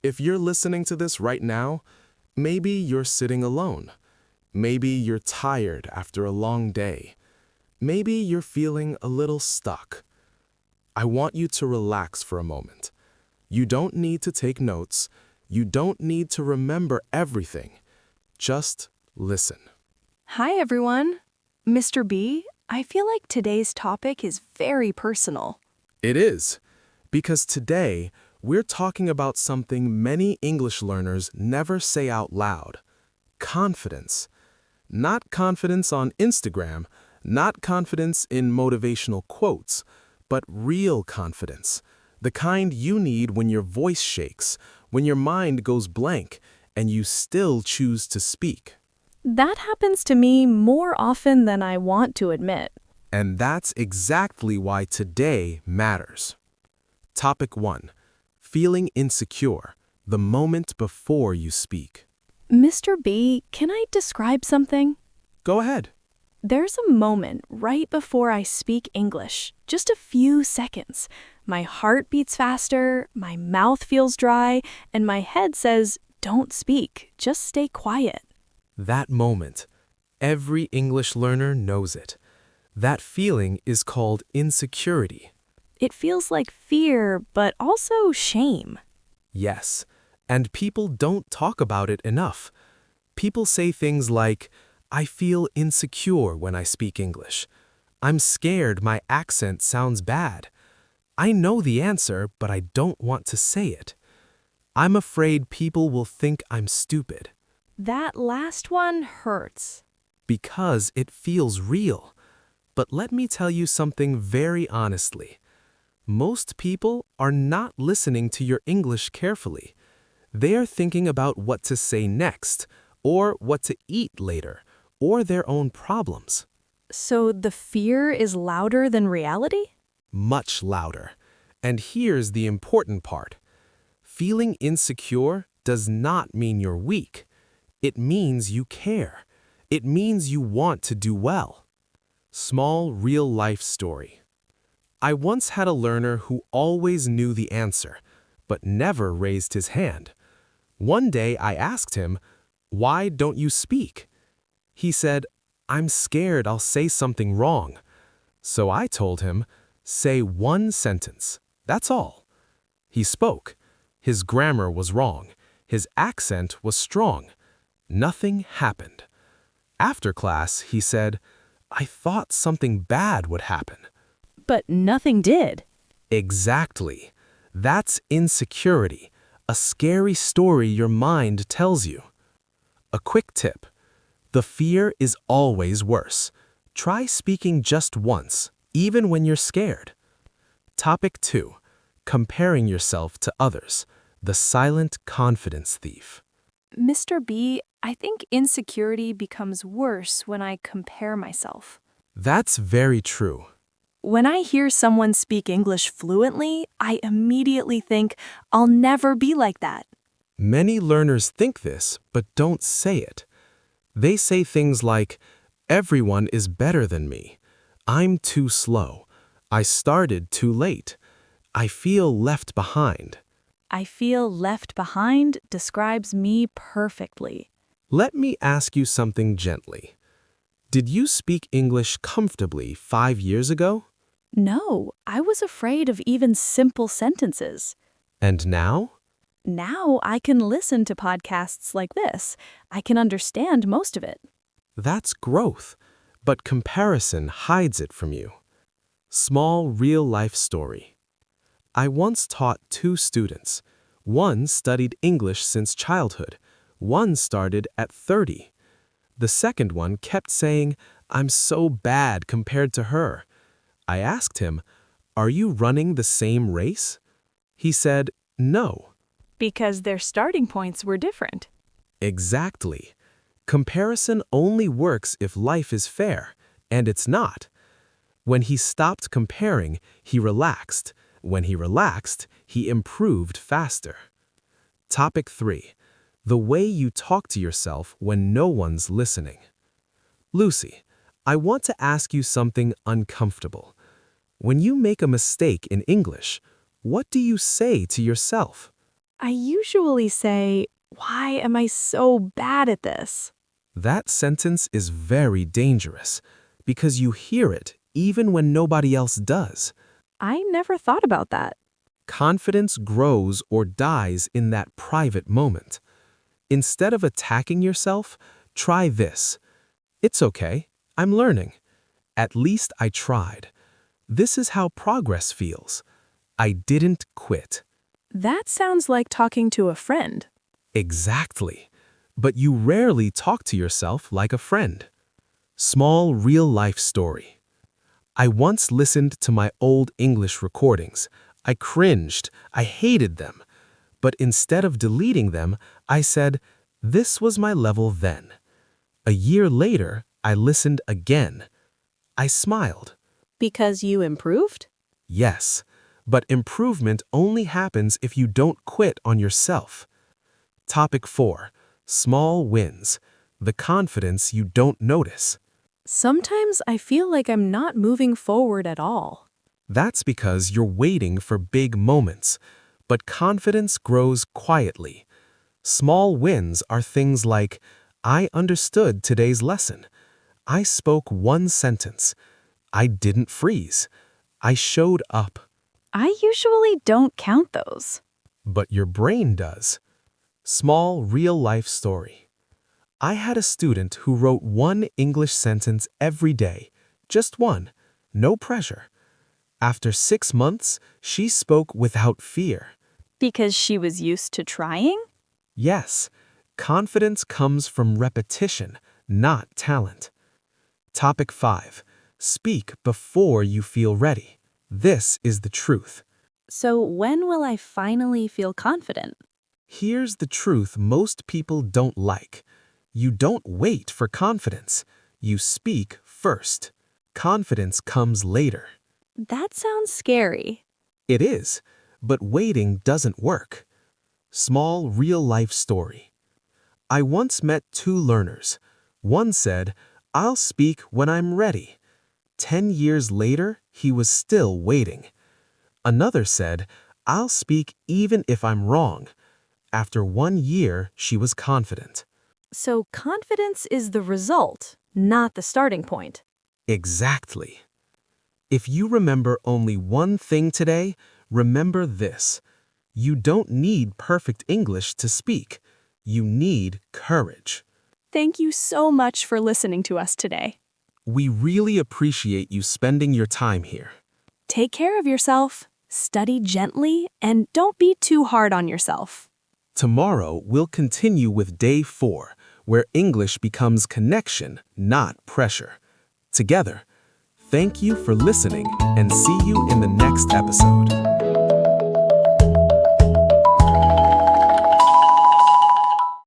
If you're listening to this right now, maybe you're sitting alone. Maybe you're tired after a long day. Maybe you're feeling a little stuck. I want you to relax for a moment. You don't need to take notes. You don't need to remember everything. Just listen. Hi, everyone. Mr. B, I feel like today's topic is very personal. It is, because today we're talking about something many English learners never say out loud: confidence. Not confidence on Instagram, not confidence in motivational quotes, but real confidence. The kind you need when your voice shakes, when your mind goes blank, and you still choose to speak. That happens to me more often than I want to admit. And that's exactly why today matters. Topic 1. Feeling insecure, the moment before you speak. Mr. B, can I describe something? Go ahead. There's a moment right before I speak English, just a few seconds. My heart beats faster, my mouth feels dry, and my head says, "Don't speak, just stay quiet." That moment, every English learner knows it. That feeling is called insecurity. It feels like fear, but also shame. Yes, and people don't talk about it enough. People say things like, "I feel insecure when I speak English. I'm scared my accent sounds bad. I know the answer, but I don't want to say it. I'm afraid people will think I'm stupid." That last one hurts. Because it feels real. But let me tell you something very honestly. Most people are not listening to your English carefully. They are thinking about what to say next, or what to eat later, or their own problems. So the fear is louder than reality? Much louder. And here's the important part. Feeling insecure does not mean you're weak. It means you care. It means you want to do well. Small real-life story. I once had a learner who always knew the answer, but never raised his hand. One day I asked him, "Why don't you speak?" He said, "I'm scared I'll say something wrong." So I told him, "Say one sentence. That's all." He spoke. His grammar was wrong. His accent was strong. Nothing happened. After class, he said, "I thought something bad would happen." But nothing did. Exactly. That's insecurity, a scary story your mind tells you. A quick tip. The fear is always worse. Try speaking just once, even when you're scared. Topic 2. Comparing yourself to others, the silent confidence thief. Mr. B, I think insecurity becomes worse when I compare myself. That's very true. When I hear someone speak English fluently, I immediately think, I'll never be like that. Many learners think this, but don't say it. They say things like, "Everyone is better than me. I'm too slow. I started too late. I feel left behind." I feel left behind describes me perfectly. Let me ask you something gently. Did you speak English comfortably 5 years ago? No, I was afraid of even simple sentences. And now? Now I can listen to podcasts like this. I can understand most of it. That's growth, but comparison hides it from you. Small real-life story. I once taught 2 students. One studied English since childhood. One started at 30. The second one kept saying, "I'm so bad compared to her." I asked him, "Are you running the same race?" He said, "No." Because their starting points were different. Exactly. Comparison only works if life is fair, and it's not. When he stopped comparing, he relaxed. When he relaxed, he improved faster. Topic 3. The way you talk to yourself when no one's listening. Lucy, I want to ask you something uncomfortable. When you make a mistake in English, what do you say to yourself? I usually say, "Why am I so bad at this?" That sentence is very dangerous because you hear it even when nobody else does. I never thought about that. Confidence grows or dies in that private moment. Instead of attacking yourself, try this. It's okay. I'm learning. At least I tried. This is how progress feels. I didn't quit. That sounds like talking to a friend. Exactly. But you rarely talk to yourself like a friend. Small real-life story. I once listened to my old English recordings. I cringed. I hated them. But instead of deleting them, I said, this was my level then. A year later, I listened again. I smiled. Because you improved? Yes, but improvement only happens if you don't quit on yourself. Topic 4. Small wins. The confidence you don't notice. Sometimes I feel like I'm not moving forward at all. That's because you're waiting for big moments, but confidence grows quietly. Small wins are things like, I understood today's lesson. I spoke one sentence. I didn't freeze. I showed up. I usually don't count those. But your brain does. Small real-life story. I had a student who wrote one English sentence every day. Just one. No pressure. After 6 months, she spoke without fear. Because she was used to trying? Yes, confidence comes from repetition, not talent. Topic 5. Speak before you feel ready. This is the truth. So when will I finally feel confident? Here's the truth most people don't like. You don't wait for confidence. You speak first. Confidence comes later. That sounds scary. It is, but waiting doesn't work. Small real-life story. I once met 2 learners. One said, I'll speak when I'm ready. 10 years later, he was still waiting. Another said, I'll speak even if I'm wrong. After 1 year, she was confident. So confidence is the result, not the starting point. Exactly. If you remember only one thing today, remember this. You don't need perfect English to speak. You need courage. Thank you so much for listening to us today. We really appreciate you spending your time here. Take care of yourself, study gently, and don't be too hard on yourself. Tomorrow, we'll continue with Day 4, where English becomes connection, not pressure. Together, thank you for listening and see you in the next episode.